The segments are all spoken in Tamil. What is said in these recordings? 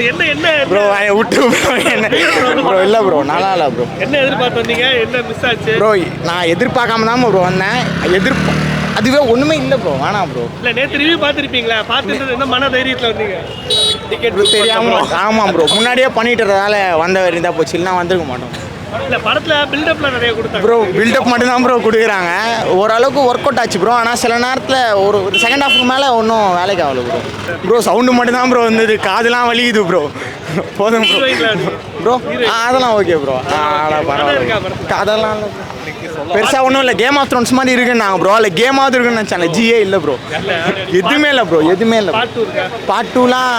என்ன என்ன ப்ரோ விட்டு ப்ரோ என்ன ப்ரோ இல்லை ப்ரோ நல்லா இல்லை ப்ரோ. என்ன எதிர்பார்த்து வந்தீங்க, என்ன மிஸ் ஆச்சு ப்ரோ? நான் எதிர்பார்க்காம தான் ப்ரோ வந்தேன். அதுவே ஒன்றுமே இல்லை ப்ரோ, வேணாம் ப்ரோ. இல்லை நேற்று ரிவ்யூ பார்த்துருப்பீங்களா? பார்த்துட்டு என்ன மன தைரியத்தில் வந்தீங்க? டிக்கெட் தெரியாமல் ஆமாம் ப்ரோ, முன்னாடியே பண்ணிட்டுறதால வந்த வரையும் இருந்தால் போச்சு, இல்லைனா வந்திருக்க மாட்டோம். இல்லை படத்தில் பில்டப்லாம் நிறைய கொடுத்தாங்க ப்ரோ. பில்டப் மட்டும்தான் ப்ரோ கொடுக்குறாங்க. ஓரளவுக்கு ஒர்க் அவுட் ஆச்சு ப்ரோ. ஆனால் சில நேரத்தில் ஒரு செகண்ட் ஹாஃப்க்கு மேலே ஒன்றும் வேலைக்கு ஆகல ப்ரோ. ப்ரோ சவுண்டு மட்டும்தான் ப்ரோ வந்தது, காதுலாம் வலிக்குது ப்ரோ. போதும் ப்ரோ. ப்ரோ அதெல்லாம் ஓகே ப்ரோ. அதெல்லாம் இல்லை பெருசாக ஒன்றும் இல்லை. கேம் ஆஃப் த்ரோன்ஸ் மாதிரி இருக்குன்னாங்க ப்ரோ. இல்லை கேமாவது இருக்குன்னு நினச்சாங்க. ஜியே இல்லை ப்ரோ, எதுவுமே இல்லை ப்ரோ, எதுவுமே இல்லை. பார்ட் 2லாம்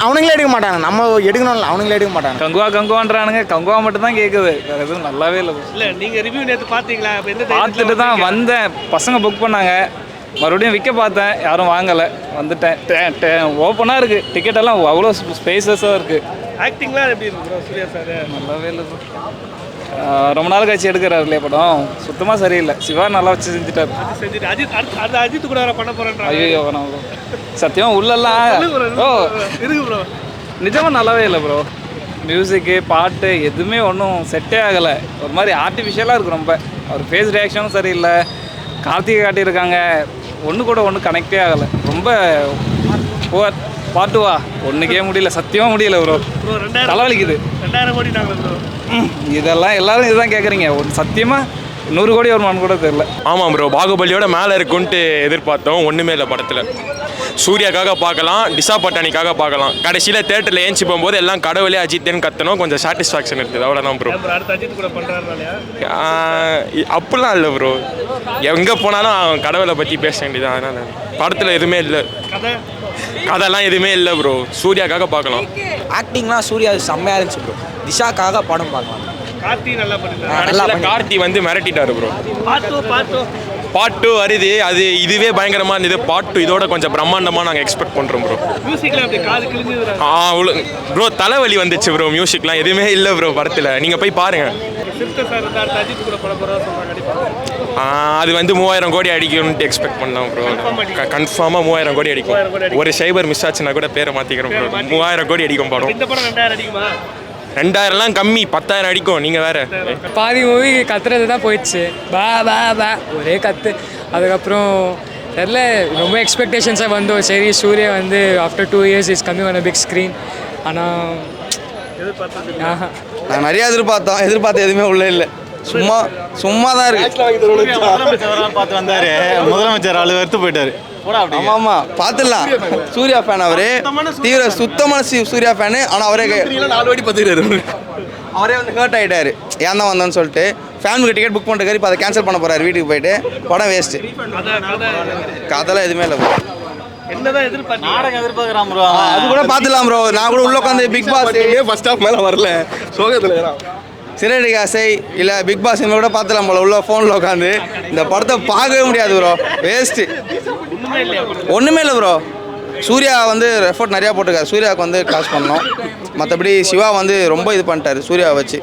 அவனுங்களே எடுக்க மாட்டாங்க, நம்ம எடுக்கணும்ல, அவனுங்களே எடுக்க மாட்டாங்க. கங்குவான்றானுங்க, கங்குவா மட்டும் தான் கேட்குது, வேறு எதுவும் நல்லாவே இல்லை. இல்லை நீங்கள் ரிவ்யூ நேற்று பார்த்தீங்களா? பார்த்துட்டு தான் வந்தேன். பசங்க புக் பண்ணாங்க, மறுபடியும் விற்க பார்த்தேன், யாரும் வாங்கலை, வந்துட்டேன். ஓப்பனாக இருக்குது, டிக்கெட்டெல்லாம் அவ்வளோ ஸ்பேசஸாக இருக்குது. ஆக்டிங்லாம் எப்படி இருக்கு ப்ரோ? சூர்யா சார் நல்லாவே இல்லை ப்ரோ. ரொம்ப நாள் கழிச்சு எடுக்கிறாரு இல்லையா படம், சுத்தமாக சரியில்லை. சிவா நல்லா வச்சு செஞ்சுட்டார். அஜித் கூட பண்ண போகிறேன். ஐயோ வேணாம் ப்ரோ, சத்தியமாக உள்ளெல்லாம் இருக்கு ப்ரோ. நிஜமாக நல்லாவே இல்லை ப்ரோ. மியூசிக்கு பாட்டு எதுவுமே ஒன்றும் செட்டே ஆகலை. ஒரு மாதிரி ஆர்டிஃபிஷியலாக இருக்குது ரொம்ப. அவர் ஃபேஸ் ரியாக்ஷனும் சரியில்லை. கார்த்திகை காட்டியிருக்காங்க, ஒன்று கனெக்டே ஆகலை. ரொம்ப புவர். பாட்டுவா ஒன்றுக்கே முடியல, சத்தியமாக முடியல ப்ரோ. தலைவலிக்குது. 2000 கோடி ப்ரோ. இதெல்லாம் எல்லாரும் இதுதான் கேட்குறீங்க. ஒரு சத்தியமாக 100 கோடி வருமானு கூட தெரியல. ஆமாம் ப்ரோ, பாகுபலியோட மேலே இருக்குன்ட்டு எதிர்பார்த்தோம், ஒன்றுமே இல்லை படத்தில். சூர்யாக்காக பார்க்கலாம், டிசா பட்டானிக்காக பார்க்கலாம். கடைசியில் தேட்டரில் ஏஞ்சி போகும்போது எல்லாம் கடவுளே அஜித்தேன்னு கத்தணும், கொஞ்சம் சாட்டிஸ்ஃபேக்ஷன் இருக்குது, அவ்வளோதான் ப்ரோ. அப்படிலாம் இல்லை ப்ரோ, எங்கே போனாலும் கடவுளை பற்றி பேச வேண்டியதான். அதனால் படத்தில் எதுவுமே இல்லை, கதைலாம் எதுவுமே இல்லை ப்ரோ. சூர்யாக்காக பார்க்கலாம். ஆக்டிங்லாம் சூர்யா செம்மையாக இருந்துச்சு ப்ரோ. திஷாக்காக படம் பார்க்கலாம். கார்த்தி வந்து மிரட்டிட்டாரு ப்ரோ. பார்ட் 2 வருது, அது இதுவே பயங்கரமாக இருந்தது. பார்ட் 2 இதோட கொஞ்சம் பிரம்மாண்டமாக நாங்கள் எக்ஸ்பெக்ட் பண்ணுறோம் ப்ரோ. அவ்வளோ ப்ரோ, தலைவலி வந்துச்சு ப்ரோ. மியூசிக்லாம் எதுவுமே இல்லை ப்ரோ படத்தில், நீங்கள் போய் பாருங்கள். அது வந்து 3000 கோடி அடிக்கும்னு எக்ஸ்பெக்ட் பண்ணலாம் ப்ரோ. கன்ஃபார்மாக 3000 கோடி அடிக்கும். ஒரு சைபர் மிஸ் ஆச்சுன்னா கூட பேரை மாற்றிக்கிறோம் ப்ரோ. 3000 கோடி அடிக்கும் படம். 2000லாம் கம்மி, 10,000 அடிக்கும். நீங்கள் வேறு பாதி மூவி கத்துறது தான் போயிடுச்சு. பா பா பா ஒரே கத்து. அதுக்கப்புறம் தெரில, ரொம்ப எக்ஸ்பெக்டேஷன்ஸாக வந்தோம். சரி சூர்யா வந்து after 2 years is coming on a big screen. ஆனால் நான் நிறையா எதிர்பார்த்த எதுவுமே உள்ள இல்லை. சும்மா தான் இருக்கு. பார்த்து வந்தாரு முதலமைச்சர், ஆளு வெறுத்து போயிட்டாரு. ஆமாம் பார்த்துடலாம். சூர்யா ஃபேன் அவரு, சுத்தமான சூர்யா ஃபேனு. ஆனால் அவரே 4 வாட்டி பார்த்துக்கிறாரு. அவரே வந்து ஹர்ட் ஆகிட்டாரு, ஏன் தான் வந்தோன்னு சொல்லிட்டு. ஃபேமிலிக்கு டிக்கெட் புக் பண்ணிட்டு இப்போ அதை கேன்சல் பண்ண போகிறாரு வீட்டுக்கு போயிட்டு. படம் வேஸ்ட்டு. கதெல்லாம் எதுவுமே இல்லை ப்ரோ. எதிர்பார்க்குறான் ப்ரோ. அது கூட பார்த்துலாம் ப்ரோ. நான் கூட உள்ள உட்காந்து பிக் பாஸ் ஃபர்ஸ்ட் ஹாஃப் மேலே வரல, சோகத்தில் சிறடி காசை இல்லை பிக் பாஸ் இனிமேல் கூட பார்த்துலாம் போல. உள்ள ஃபோனில் உட்காந்து இந்த படத்தை பார்க்கவே முடியாது ப்ரோ, வேஸ்ட்டு. ஒன்றுமே இல்லை ப்ரோ. சூர்யா வந்து எஃபோர்ட் நிறையா போட்டிருக்காரு, சூர்யாவுக்கு வந்து காசு பண்ணோம். மற்றபடி சிவா வந்து ரொம்ப இது பண்ணிட்டாரு சூர்யாவை வச்சு.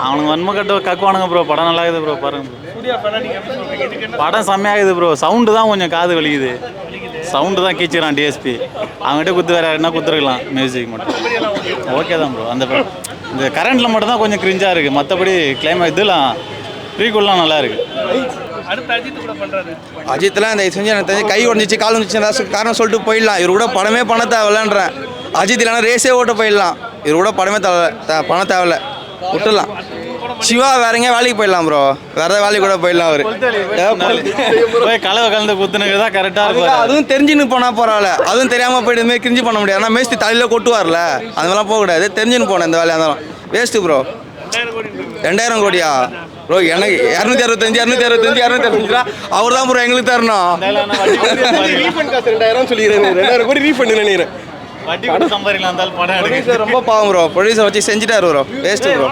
அவனுங்க வன்ம கக்குவானுங்க ப்ரோ. படம் நல்லா இருக்குது ப்ரோ, பாருங்க. படம் செம்மையாகுது ப்ரோ. சவுண்டு தான் கொஞ்சம் காது வலிக்குது, சவுண்டு தான் கீச்சிக்கிறான் டிஎஸ்பி. அவங்ககிட்ட குத்து வேறு என்ன குத்துருக்கலாம், மியூசிக் மட்டும் ஓகே தான் ப்ரோ. இந்த கரண்ட்டில் மட்டும் தான் கொஞ்சம் கிரிஞ்சாக இருக்குது, மற்றபடி கிளைமேக்ஸ் இதெல்லாம் ப்ரீக்குல்லாம் நல்லா இருக்குது. அஜித்லாம் இந்த செஞ்சு எனக்கு தெரிஞ்சு கை உடஞ்சிச்சு, கால் வந்துச்சு, காரணம் சொல்லிட்டு போயிடலாம். இவர் கூட படமே பண்ண தேவையில்லன்றேன். அஜித் இல்லைனா ரேஸே ஓட்ட போயிடலாம். இவர் கூட படமே பண்ண தேவையில்ல, விட்டுடலாம். சிவா வேற எங்கேயா வேலைக்கு போயிடலாம் ப்ரோ, வேற ஏதாவது வேலைக்கு கூட போயிடலாம். அவர் கலவை கலந்து குத்துனுக்கு தான் கரெக்டாக இருக்கும். அதுவும் தெரிஞ்சுன்னு போனால் பரவாயில்ல, அதுவும் தெரியாமல் போயிட்டு கிரிஞ்சு பண்ண முடியாது. ஆனால் மேஸ்தி தலையில் கொட்டுவார்ல, அது மாதிரிலாம் போகக்கூடாது. தெரிஞ்சுன்னு போனேன் இந்த வேலையாக இருந்தாலும் வேஸ்ட்டு ப்ரோ. 2000 கோடியா ப்ரோ? எனக்கு 265 அவர் தான் ப்ரோ எங்களுக்கு தரணும். சொல்லிடுறேன், 2000 கோடி ரீஃபண்ட் நினைக்கிறேன். ரொம்ப பாவம் ப்ரோ, ப்ரொடியூசர் வச்சு செஞ்சுட்டாரு ப்ரோ, வேஸ்ட்டு ப்ரோ.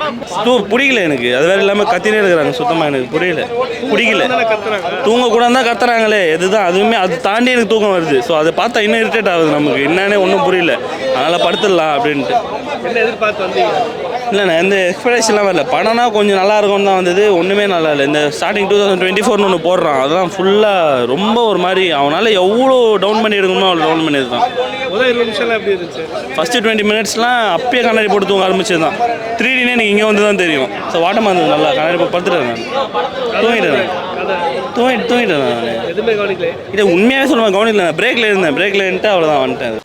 பிடிக்கல எனக்கு. அது வேறு இல்லாமல் கத்தினே இருக்கிறாங்க, சுத்தமாக எனக்கு பிடிக்கல. தூங்கக்கூடாது தான் கத்துறாங்களே, இதுதான். அதுவுமே அது தாண்டி எனக்கு தூக்கம் வருது. ஸோ அதை பார்த்தா இன்னும் இரிட்டேட் ஆகுது நமக்கு, என்னன்னே ஒன்றும் புரியல. அதனால் படுத்துடலாம் அப்படின்ட்டு. இல்லைண்ணே இந்த எக்ஸ்பெக்டேஷன்லாம் வரல. படம்னா கொஞ்சம் நல்லா இருக்கும்னு தான் வந்தது. ஒன்றுமே நல்லா இல்லை. இந்த ஸ்டார்டிங் 2024 ஒன்று போடுறான், அதெல்லாம் ஃபுல்லாக ரொம்ப ஒரு மாதிரி அவனால் எவ்வளோ டவுன் பண்ணி எடுக்கணுமோ அவ்வளோ டவுன் பண்ணி இருக்கான். முதல் 20 நிமிஷம்லாம் எப்படி இருந்துச்சு? ஃபஸ்ட்டு 20 மினிட்ஸ்லாம் அப்பயே கண்ணாடி போட்டு தூங்க ஆரம்பிச்சது தான். 3Dனே எனக்கு இங்கே வந்து தான் தெரியும். ஸோ வாட்டமாக இருந்தது நல்லா. கண்ணாடி போட்டு படுத்துட்டேன் நான். தூங்கிட்டேன் நான். எதுவுமே கவனிக்கல. இதை உண்மையாகவே சொல்லுவேன், கவனிக்கல. நான் பிரேக்கில் இருந்தேன். பிரேக்கில் இருந்துட்டு அவ்வளோதான் வந்துட்டேன்.